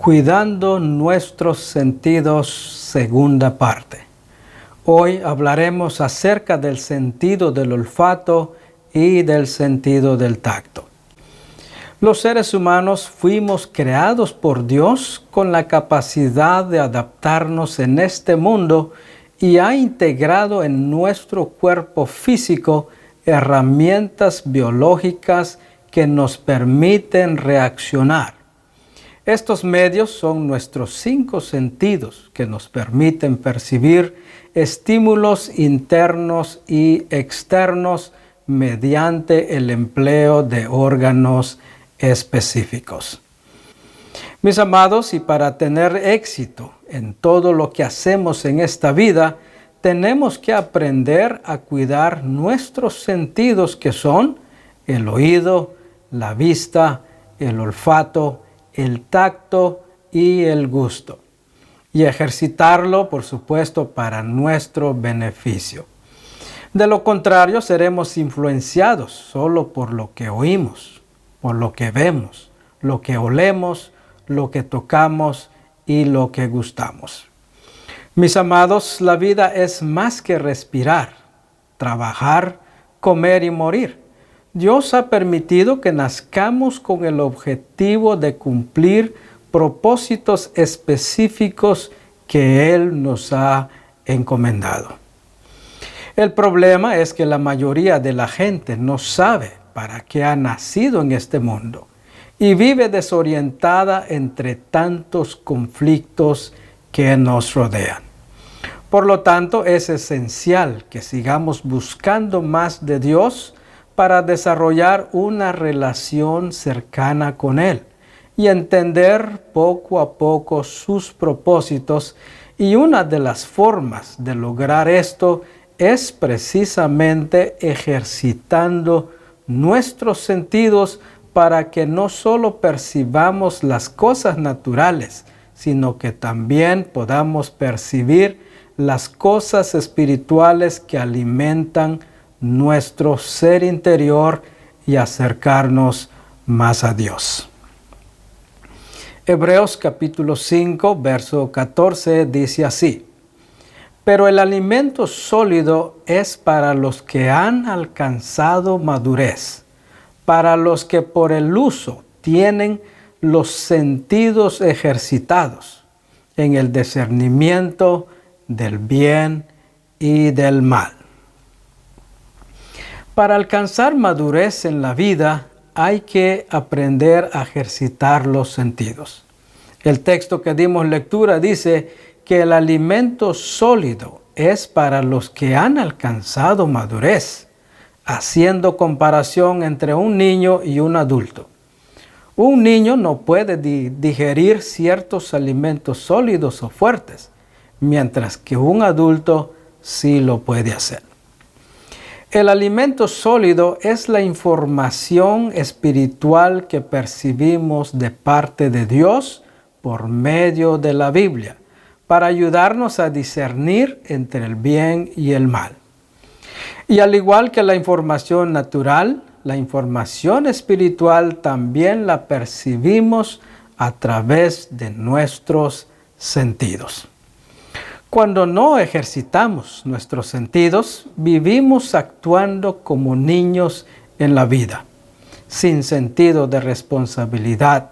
Cuidando nuestros sentidos, segunda parte. Hoy hablaremos acerca del sentido del olfato y del sentido del tacto. Los seres humanos fuimos creados por Dios con la capacidad de adaptarnos en este mundo y ha integrado en nuestro cuerpo físico herramientas biológicas que nos permiten reaccionar. Estos medios son nuestros 5 sentidos que nos permiten percibir estímulos internos y externos mediante el empleo de órganos específicos. Mis amados, y para tener éxito en todo lo que hacemos en esta vida, tenemos que aprender a cuidar nuestros sentidos, que son el oído, la vista, el olfato, el tacto y el gusto, y ejercitarlo, por supuesto, para nuestro beneficio. De lo contrario, seremos influenciados solo por lo que oímos, por lo que vemos, lo que olemos, lo que tocamos y lo que gustamos. Mis amados, la vida es más que respirar, trabajar, comer y morir. Dios ha permitido que nazcamos con el objetivo de cumplir propósitos específicos que Él nos ha encomendado. El problema es que la mayoría de la gente no sabe para qué ha nacido en este mundo y vive desorientada entre tantos conflictos que nos rodean. Por lo tanto, es esencial que sigamos buscando más de Dios para desarrollar una relación cercana con Él y entender poco a poco sus propósitos. Y una de las formas de lograr esto es precisamente ejercitando nuestros sentidos para que no solo percibamos las cosas naturales, sino que también podamos percibir las cosas espirituales que alimentan nuestro ser interior y acercarnos más a Dios. Hebreos capítulo 5, verso 14 dice así: pero el alimento sólido es para los que han alcanzado madurez, para los que por el uso tienen los sentidos ejercitados en el discernimiento del bien y del mal. Para alcanzar madurez en la vida hay que aprender a ejercitar los sentidos. El texto que dimos lectura dice que el alimento sólido es para los que han alcanzado madurez, haciendo comparación entre un niño y un adulto. Un niño no puede digerir ciertos alimentos sólidos o fuertes, mientras que un adulto sí lo puede hacer. El alimento sólido es la información espiritual que percibimos de parte de Dios por medio de la Biblia, para ayudarnos a discernir entre el bien y el mal. Y al igual que la información natural, la información espiritual también la percibimos a través de nuestros sentidos. Cuando no ejercitamos nuestros sentidos, vivimos actuando como niños en la vida, sin sentido de responsabilidad,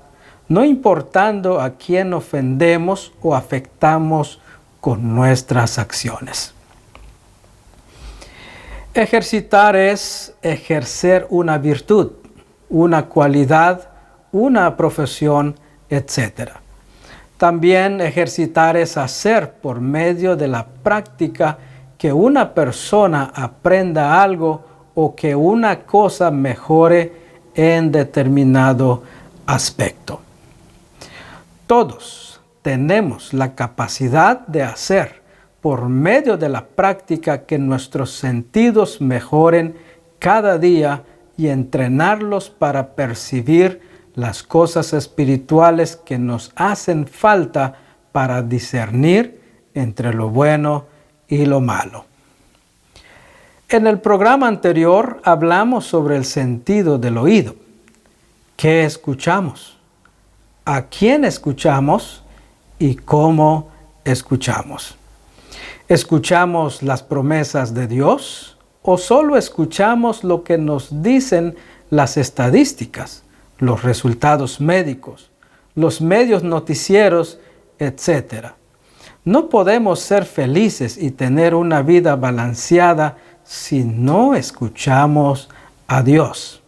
no importando a quién ofendemos o afectamos con nuestras acciones. Ejercitar es ejercer una virtud, una cualidad, una profesión, etc. También ejercitar es hacer por medio de la práctica que una persona aprenda algo o que una cosa mejore en determinado aspecto. Todos tenemos la capacidad de hacer por medio de la práctica que nuestros sentidos mejoren cada día y entrenarlos para percibir las cosas espirituales que nos hacen falta para discernir entre lo bueno y lo malo. En el programa anterior hablamos sobre el sentido del oído. ¿Qué escuchamos? a quién escuchamos y cómo escuchamos. ¿Escuchamos las promesas de Dios o solo escuchamos lo que nos dicen las estadísticas, los resultados médicos, los medios noticieros, etcétera? No podemos ser felices y tener una vida balanceada si no escuchamos a Dios.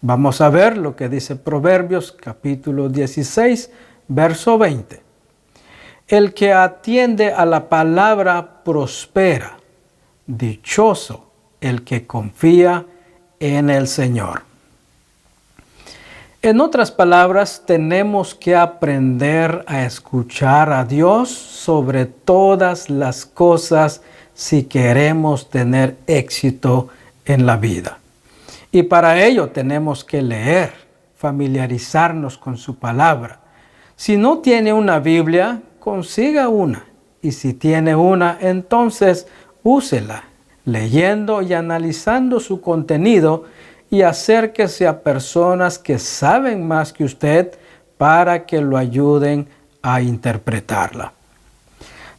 Vamos a ver lo que dice Proverbios capítulo 16, verso 20. El que atiende a la palabra prospera. Dichoso el que confía en el Señor. En otras palabras, tenemos que aprender a escuchar a Dios sobre todas las cosas si queremos tener éxito en la vida. Y para ello tenemos que leer, familiarizarnos con su palabra. Si no tiene una Biblia, consiga una. Y si tiene una, entonces úsela, leyendo y analizando su contenido, y acérquese a personas que saben más que usted para que lo ayuden a interpretarla.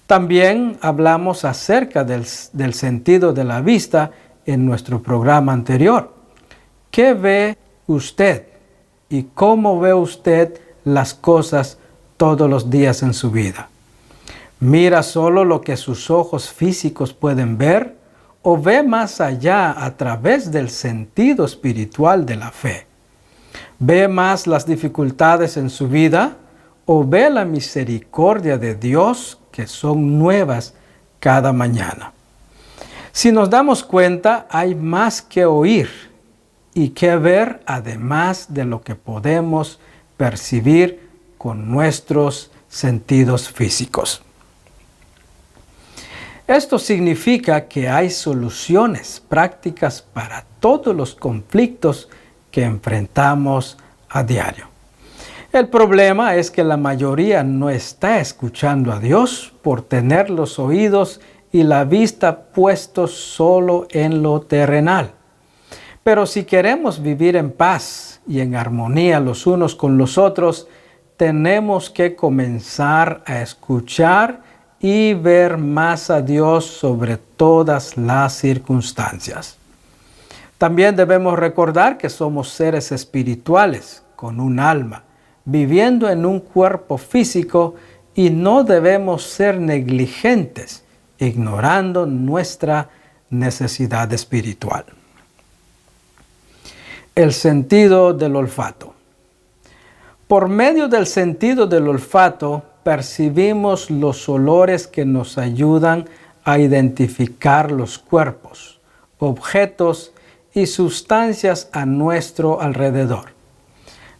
También hablamos acerca del sentido de la vista en nuestro programa anterior. ¿Qué ve usted y cómo ve usted las cosas todos los días en su vida? ¿Mira solo lo que sus ojos físicos pueden ver o ve más allá a través del sentido espiritual de la fe? ¿Ve más las dificultades en su vida o ve la misericordia de Dios que son nuevas cada mañana? Si nos damos cuenta, hay más que oír y que ver además de lo que podemos percibir con nuestros sentidos físicos. Esto significa que hay soluciones prácticas para todos los conflictos que enfrentamos a diario. El problema es que la mayoría no está escuchando a Dios por tener los oídos y la vista puestos solo en lo terrenal. Pero si queremos vivir en paz y en armonía los unos con los otros, tenemos que comenzar a escuchar y ver más a Dios sobre todas las circunstancias. También debemos recordar que somos seres espirituales con un alma, viviendo en un cuerpo físico, y no debemos ser negligentes, ignorando nuestra necesidad espiritual. El sentido del olfato. Por medio del sentido del olfato, percibimos los olores que nos ayudan a identificar los cuerpos, objetos y sustancias a nuestro alrededor.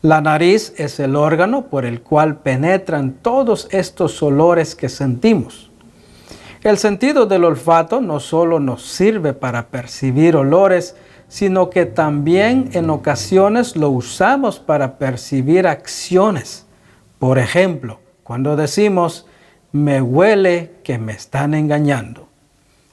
La nariz es el órgano por el cual penetran todos estos olores que sentimos. El sentido del olfato no solo nos sirve para percibir olores, sino que también en ocasiones lo usamos para percibir acciones. Por ejemplo, cuando decimos, me huele que me están engañando,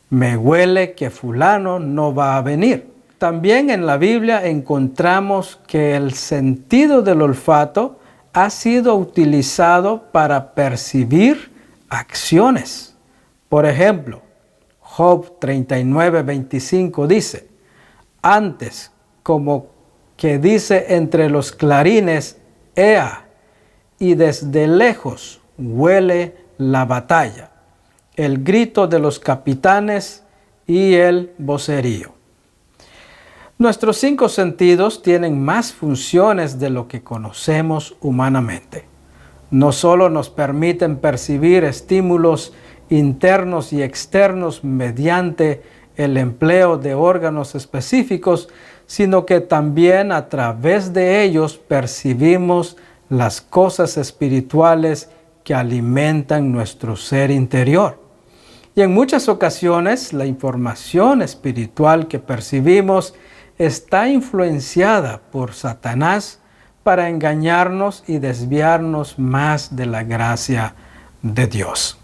me huele que fulano no va a venir. También en la Biblia encontramos que el sentido del olfato ha sido utilizado para percibir acciones. Por ejemplo, Job 39:25 dice, antes como que dice entre los clarines, ea, y desde lejos huele la batalla, el grito de los capitanes y el vocerío. Nuestros 5 sentidos tienen más funciones de lo que conocemos humanamente. No solo nos permiten percibir estímulos internos y externos mediante el empleo de órganos específicos, sino que también a través de ellos percibimos las cosas espirituales que alimentan nuestro ser interior. Y en muchas ocasiones la información espiritual que percibimos está influenciada por Satanás para engañarnos y desviarnos más de la gracia de Dios.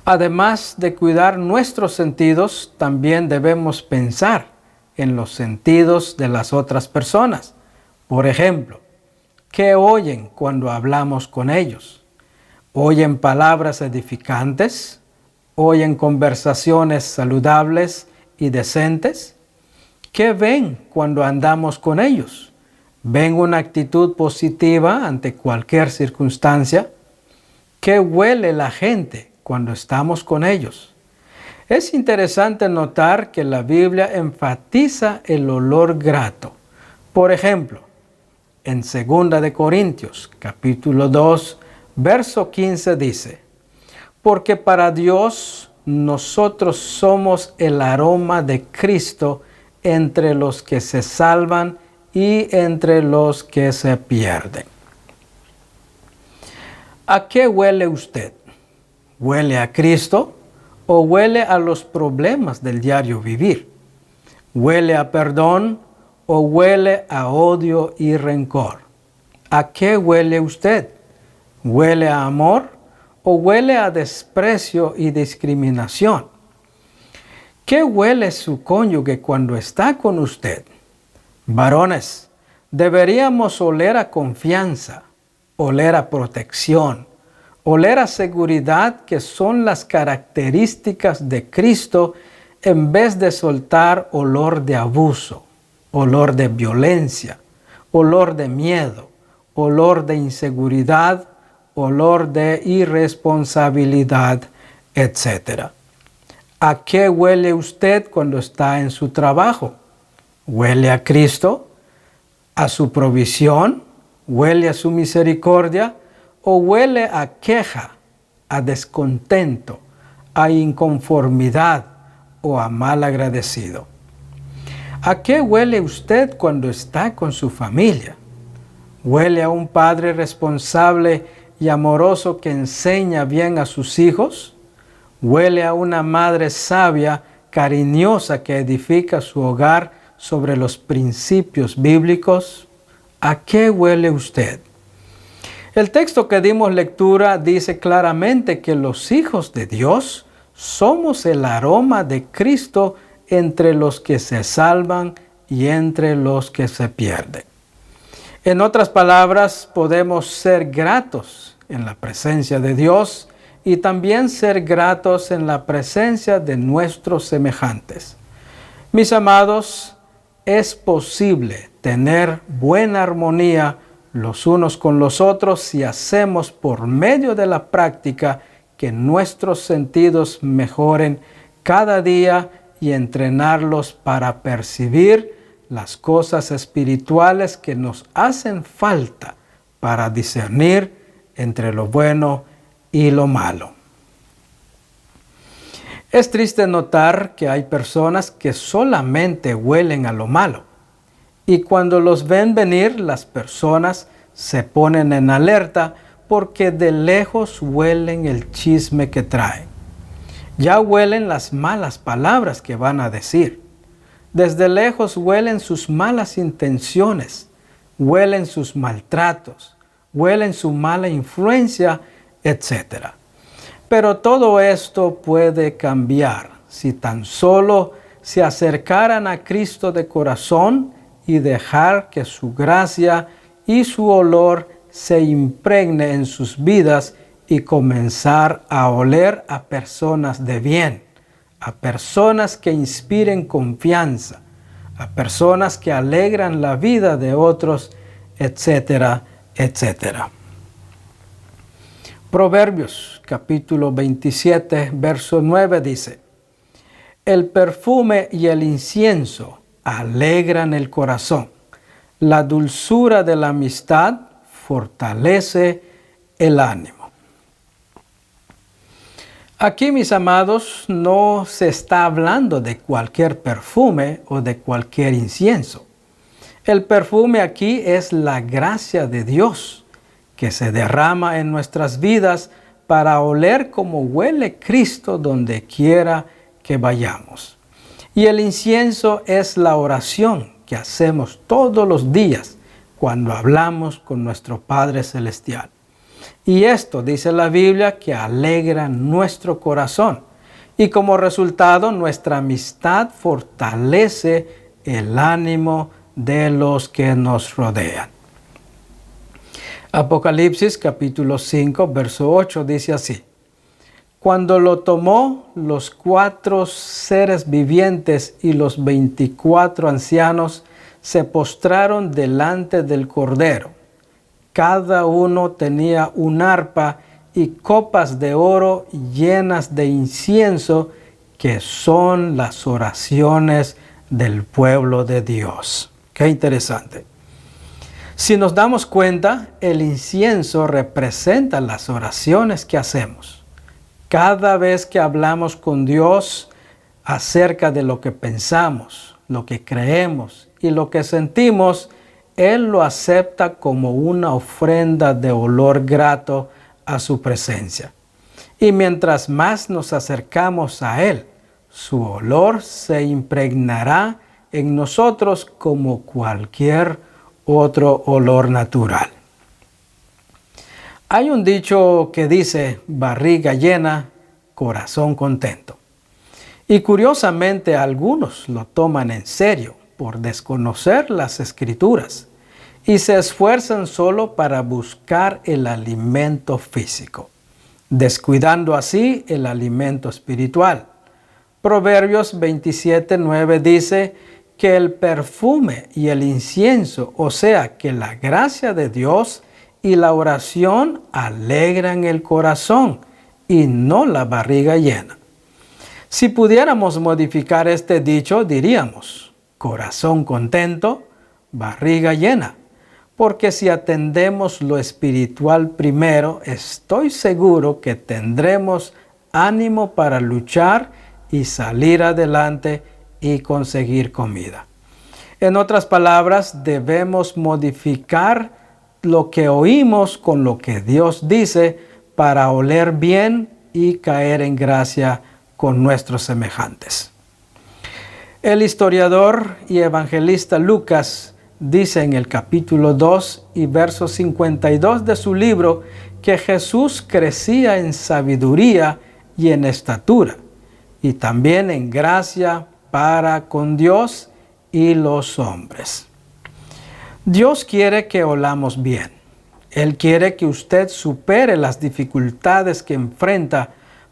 Además de cuidar nuestros sentidos, también debemos pensar en los sentidos de las otras personas. Por ejemplo, ¿Qué oyen cuando hablamos con ellos? ¿Oyen palabras edificantes? ¿Oyen conversaciones saludables y decentes? ¿Qué ven cuando andamos con ellos? ¿Ven una actitud positiva ante cualquier circunstancia? ¿Qué huele la gente cuando estamos con ellos? Es interesante notar que la Biblia enfatiza el olor grato. Por ejemplo, en 2 de Corintios, capítulo 2, verso 15 dice: porque para Dios nosotros somos el aroma de Cristo entre los que se salvan y entre los que se pierden. ¿A qué huele usted? ¿Huele a Cristo o huele a los problemas del diario vivir? ¿Huele a perdón o huele a odio y rencor? ¿A qué huele usted? ¿Huele a amor o huele a desprecio y discriminación? ¿Qué huele su cónyuge cuando está con usted? Varones, deberíamos oler a confianza, oler a protección, oler a seguridad, que son las características de Cristo, en vez de soltar olor de abuso, olor de violencia, olor de miedo, olor de inseguridad, olor de irresponsabilidad, etc. ¿A qué huele usted cuando está en su trabajo? ¿Huele a Cristo? ¿A su provisión? ¿Huele a su misericordia? ¿O huele a queja, a descontento, a inconformidad o a mal agradecido? ¿A qué huele usted cuando está con su familia? ¿Huele a un padre responsable y amoroso que enseña bien a sus hijos? ¿Huele a una madre sabia, cariñosa, que edifica su hogar sobre los principios bíblicos? ¿A qué huele usted? El texto que dimos lectura dice claramente que los hijos de Dios somos el aroma de Cristo entre los que se salvan y entre los que se pierden. En otras palabras, podemos ser gratos en la presencia de Dios y también ser gratos en la presencia de nuestros semejantes. Mis amados, es posible tener buena armonía los unos con los otros si hacemos por medio de la práctica que nuestros sentidos mejoren cada día y entrenarlos para percibir las cosas espirituales que nos hacen falta para discernir entre lo bueno y lo malo. Es triste notar que hay personas que solamente huelen a lo malo, y cuando los ven venir, las personas se ponen en alerta porque de lejos huelen el chisme que traen. Ya huelen las malas palabras que van a decir. Desde lejos huelen sus malas intenciones, huelen sus maltratos, huelen su mala influencia, etc. Pero todo esto puede cambiar si tan solo se acercaran a Cristo de corazón y dejar que su gracia y su olor se impregne en sus vidas y comenzar a oler a personas de bien, a personas que inspiren confianza, a personas que alegran la vida de otros, etcétera, etcétera. Proverbios capítulo 27, verso 9 dice: el perfume y el incienso alegran el corazón. La dulzura de la amistad fortalece el ánimo. Aquí, mis amados, no se está hablando de cualquier perfume o de cualquier incienso. El perfume aquí es la gracia de Dios que se derrama en nuestras vidas para oler como huele Cristo donde quiera que vayamos. Y el incienso es la oración que hacemos todos los días cuando hablamos con nuestro Padre Celestial. Y esto dice la Biblia que alegra nuestro corazón. Y como resultado, nuestra amistad fortalece el ánimo de los que nos rodean. Apocalipsis capítulo 5, verso 8 dice así: Cuando lo tomó, los 4 seres vivientes y los 24 ancianos se postraron delante del Cordero. Cada uno tenía un arpa y copas de oro llenas de incienso, que son las oraciones del pueblo de Dios. Qué interesante. Si nos damos cuenta, el incienso representa las oraciones que hacemos. Cada vez que hablamos con Dios acerca de lo que pensamos, lo que creemos y lo que sentimos, Él lo acepta como una ofrenda de olor grato a su presencia. Y mientras más nos acercamos a Él, su olor se impregnará en nosotros como cualquier otro olor natural. Hay un dicho que dice: barriga llena, corazón contento. Y curiosamente algunos lo toman en serio por desconocer las Escrituras y se esfuerzan solo para buscar el alimento físico, descuidando así el alimento espiritual. Proverbios 27:9 dice que el perfume y el incienso, o sea, que la gracia de Dios y la oración alegran el corazón y no la barriga llena. Si pudiéramos modificar este dicho, diríamos: corazón contento, barriga llena. Porque si atendemos lo espiritual primero, estoy seguro que tendremos ánimo para luchar y salir adelante y conseguir comida. En otras palabras, debemos modificar lo que oímos con lo que Dios dice para oler bien y caer en gracia con nuestros semejantes. El historiador y evangelista Lucas dice en el capítulo 2 y verso 52 de su libro que Jesús crecía en sabiduría y en estatura, y también en gracia para con Dios y los hombres. Dios quiere que olamos bien. Él quiere que usted supere las dificultades que enfrenta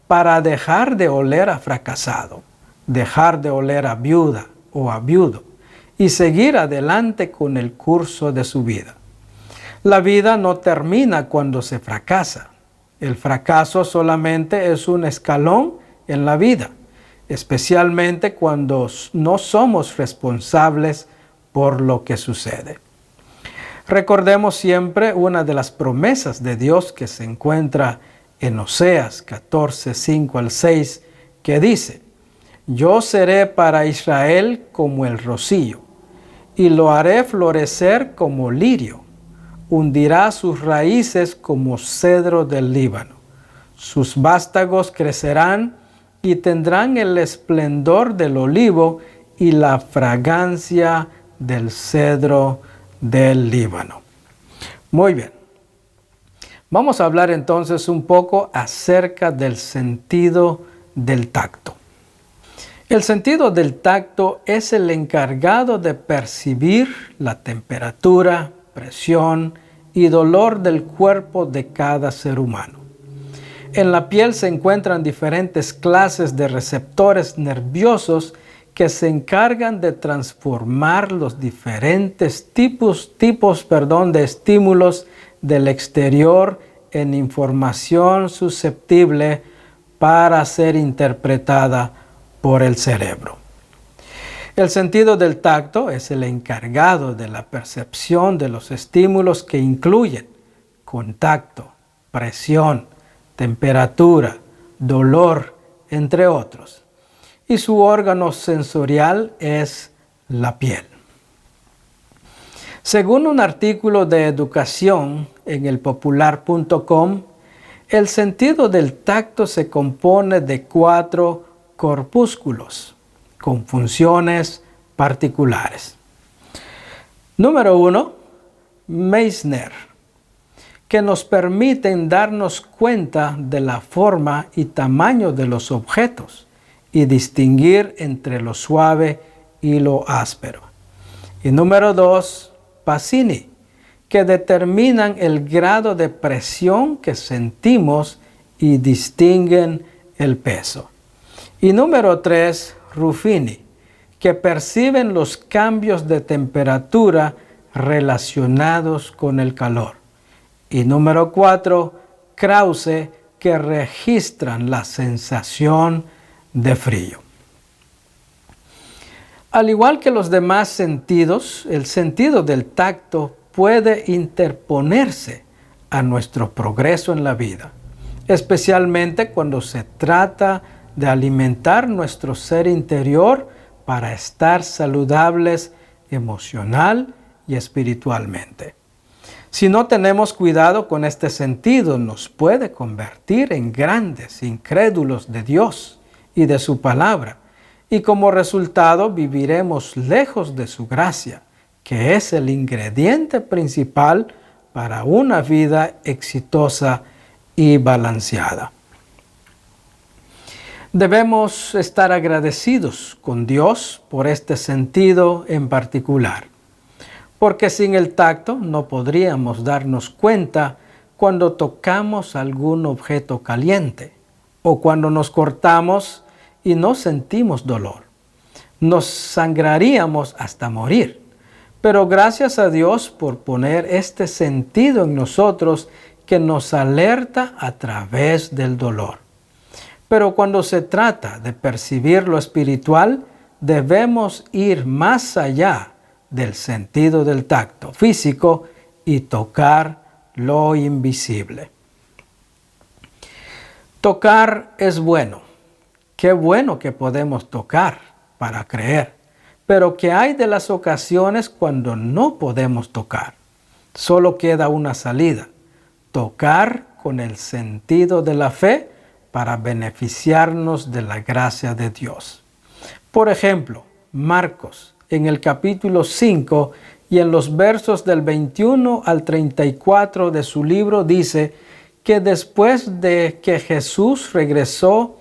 para dejar de oler a fracasado, dejar de oler a viuda o a viudo y seguir adelante con el curso de su vida. La vida no termina cuando se fracasa. El fracaso solamente es un escalón en la vida, especialmente cuando no somos responsables por lo que sucede. Recordemos siempre una de las promesas de Dios que se encuentra en Oseas 14, 5 al 6, que dice: Yo seré para Israel como el rocío, y lo haré florecer como lirio. Hundirá sus raíces como cedro del Líbano. Sus vástagos crecerán y tendrán el esplendor del olivo y la fragancia del cedro del Líbano. Muy bien. Vamos a hablar entonces un poco acerca del sentido del tacto. El sentido del tacto es el encargado de percibir la temperatura, presión y dolor del cuerpo de cada ser humano. En la piel se encuentran diferentes clases de receptores nerviosos que se encargan de transformar los diferentes tipos de estímulos del exterior en información susceptible para ser interpretada por el cerebro. El sentido del tacto es el encargado de la percepción de los estímulos que incluyen contacto, presión, temperatura, dolor, entre otros. Y su órgano sensorial es la piel. Según un artículo de educación en elpopular.com, el sentido del tacto se compone de 4 corpúsculos con funciones particulares. Número 1, Meissner, que nos permiten darnos cuenta de la forma y tamaño de los objetos y distinguir entre lo suave y lo áspero. Y número 2, Pacini, que determinan el grado de presión que sentimos y distinguen el peso. Y número 3, Ruffini, que perciben los cambios de temperatura relacionados con el calor. Y número 4, Krause, que registran la sensación de frío. Al igual que los demás sentidos, el sentido del tacto puede interponerse a nuestro progreso en la vida, especialmente cuando se trata de alimentar nuestro ser interior para estar saludables emocional y espiritualmente. Si no tenemos cuidado con este sentido, nos puede convertir en grandes incrédulos de Dios y de su palabra, y como resultado viviremos lejos de su gracia, que es el ingrediente principal para una vida exitosa y balanceada. Debemos estar agradecidos con Dios por este sentido en particular, porque sin el tacto no podríamos darnos cuenta cuando tocamos algún objeto caliente o cuando nos cortamos y no sentimos dolor. Nos sangraríamos hasta morir. Pero gracias a Dios por poner este sentido en nosotros que nos alerta a través del dolor. Pero cuando se trata de percibir lo espiritual, debemos ir más allá del sentido del tacto físico y tocar lo invisible. Tocar es bueno. Qué bueno que podemos tocar para creer. Pero ¿qué hay de las ocasiones cuando no podemos tocar? Solo queda una salida: tocar con el sentido de la fe para beneficiarnos de la gracia de Dios. Por ejemplo, Marcos, en el capítulo 5 y en los versos del 21 al 34 de su libro, dice que después de que Jesús regresó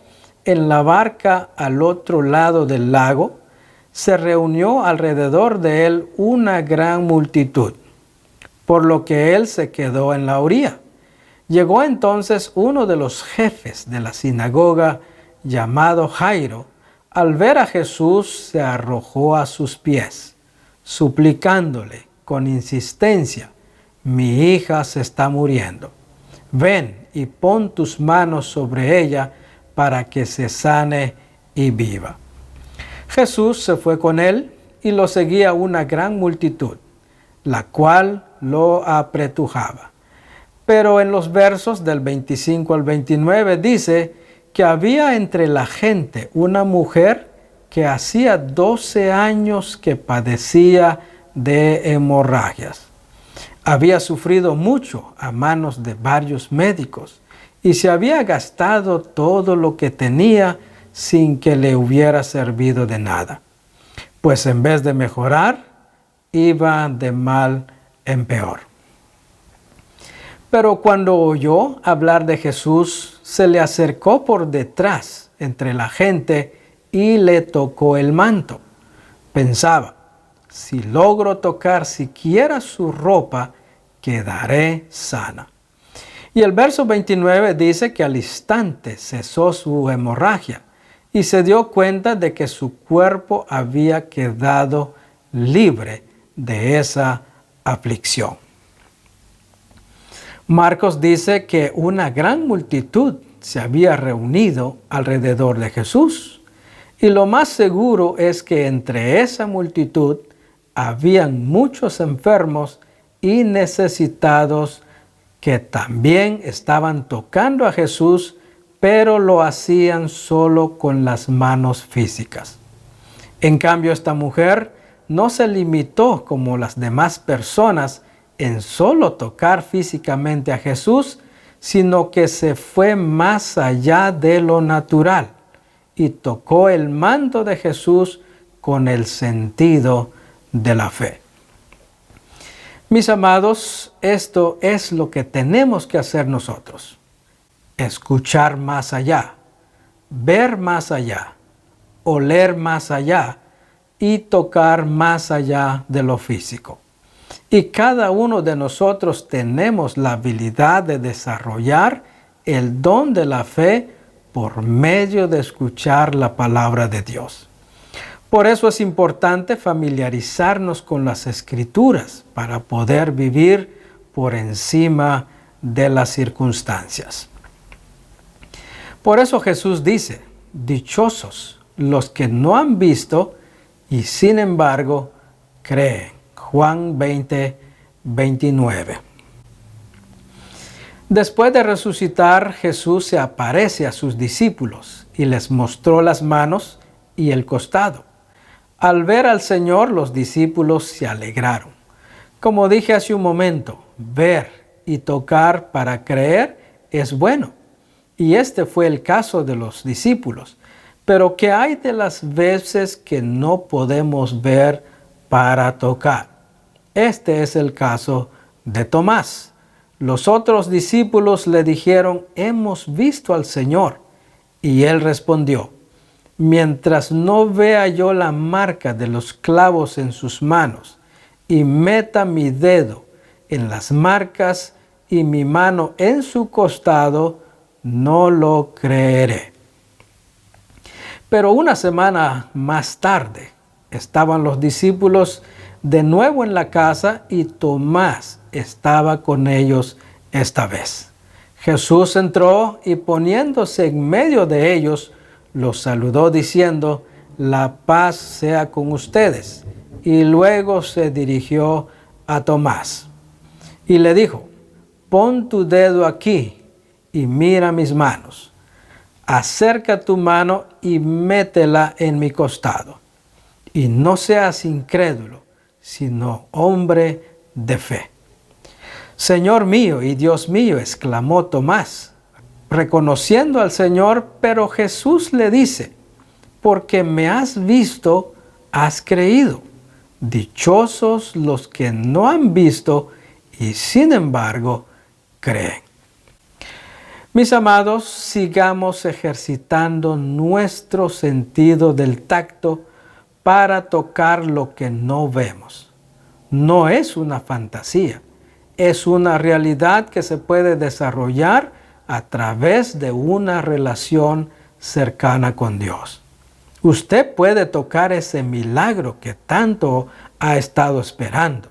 en la barca al otro lado del lago, se reunió alrededor de él una gran multitud, por lo que él se quedó en la orilla. Llegó entonces uno de los jefes de la sinagoga, llamado Jairo. Al ver a Jesús, se arrojó a sus pies, suplicándole con insistencia: «Mi hija se está muriendo. Ven y pon tus manos sobre ella para que se sane y viva». Jesús se fue con él y lo seguía una gran multitud, la cual lo apretujaba. Pero en los versos del 25 al 29 dice que había entre la gente una mujer que hacía 12 años que padecía de hemorragias. Había sufrido mucho a manos de varios médicos y se había gastado todo lo que tenía sin que le hubiera servido de nada, pues en vez de mejorar, iba de mal en peor. Pero cuando oyó hablar de Jesús, se le acercó por detrás entre la gente y le tocó el manto. Pensaba: si logro tocar siquiera su ropa, quedaré sana. Y el verso 29 dice que al instante cesó su hemorragia y se dio cuenta de que su cuerpo había quedado libre de esa aflicción. Marcos dice que una gran multitud se había reunido alrededor de Jesús, y lo más seguro es que entre esa multitud habían muchos enfermos y necesitados que también estaban tocando a Jesús, pero lo hacían solo con las manos físicas. En cambio, esta mujer no se limitó como las demás personas en solo tocar físicamente a Jesús, sino que se fue más allá de lo natural y tocó el manto de Jesús con el sentido de la fe. Mis amados, esto es lo que tenemos que hacer nosotros: escuchar más allá, ver más allá, oler más allá y tocar más allá de lo físico. Y cada uno de nosotros tenemos la habilidad de desarrollar el don de la fe por medio de escuchar la palabra de Dios. Por eso es importante familiarizarnos con las Escrituras para poder vivir por encima de las circunstancias. Por eso Jesús dice, dichosos los que no han visto y sin embargo creen. Juan 20:29. Después de resucitar, Jesús se aparece a sus discípulos y les mostró las manos y el costado. Al ver al Señor, los discípulos se alegraron. Como dije hace un momento, ver y tocar para creer es bueno. Y este fue el caso de los discípulos. Pero ¿qué hay de las veces que no podemos ver para tocar? Este es el caso de Tomás. Los otros discípulos le dijeron, hemos visto al Señor. Y él respondió, mientras no vea yo la marca de los clavos en sus manos y meta mi dedo en las marcas y mi mano en su costado, no lo creeré. Pero una semana más tarde estaban los discípulos de nuevo en la casa y Tomás estaba con ellos esta vez. Jesús entró y poniéndose en medio de ellos, los saludó diciendo, la paz sea con ustedes. Y luego se dirigió a Tomás y le dijo, pon tu dedo aquí y mira mis manos. Acerca tu mano y métela en mi costado. Y no seas incrédulo, sino hombre de fe. Señor mío y Dios mío, exclamó Tomás, reconociendo al Señor, pero Jesús le dice, porque me has visto, has creído. Dichosos los que no han visto y sin embargo creen. Mis amados, sigamos ejercitando nuestro sentido del tacto para tocar lo que no vemos. No es una fantasía, es una realidad que se puede desarrollar a través de una relación cercana con Dios. Usted puede tocar ese milagro que tanto ha estado esperando.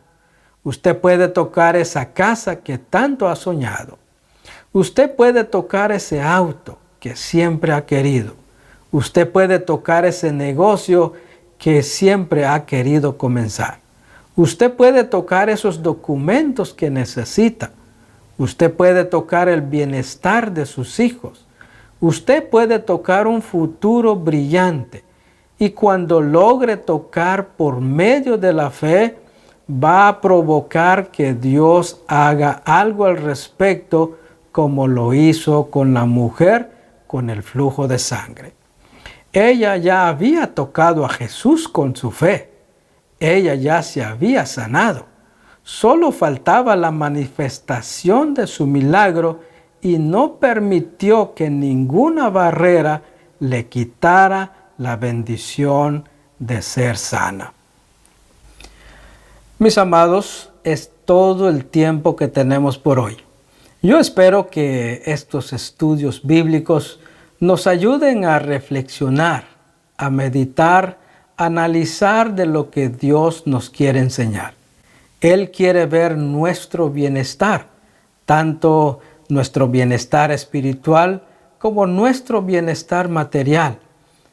Usted puede tocar esa casa que tanto ha soñado. Usted puede tocar ese auto que siempre ha querido. Usted puede tocar ese negocio que siempre ha querido comenzar. Usted puede tocar esos documentos que necesita. Usted puede tocar el bienestar de sus hijos. Usted puede tocar un futuro brillante. Y cuando logre tocar por medio de la fe, va a provocar que Dios haga algo al respecto, como lo hizo con la mujer con el flujo de sangre. Ella ya había tocado a Jesús con su fe. Ella ya se había sanado. Solo faltaba la manifestación de su milagro y no permitió que ninguna barrera le quitara la bendición de ser sana. Mis amados, es todo el tiempo que tenemos por hoy. Yo espero que estos estudios bíblicos nos ayuden a reflexionar, a meditar, a analizar de lo que Dios nos quiere enseñar. Él quiere ver nuestro bienestar, tanto nuestro bienestar espiritual como nuestro bienestar material.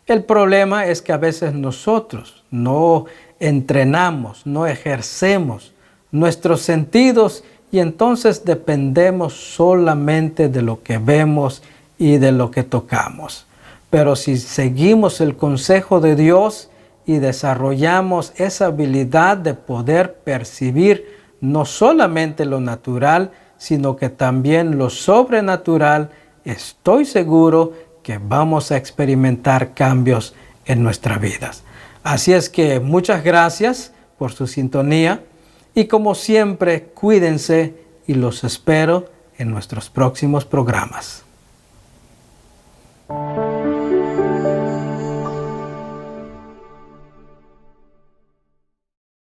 El problema es que a veces nosotros no entrenamos, no ejercemos nuestros sentidos y entonces dependemos solamente de lo que vemos y de lo que tocamos. Pero si seguimos el consejo de Dios y desarrollamos esa habilidad de poder percibir no solamente lo natural, sino que también lo sobrenatural, estoy seguro que vamos a experimentar cambios en nuestras vidas. Así es que muchas gracias por su sintonía y como siempre, cuídense y los espero en nuestros próximos programas.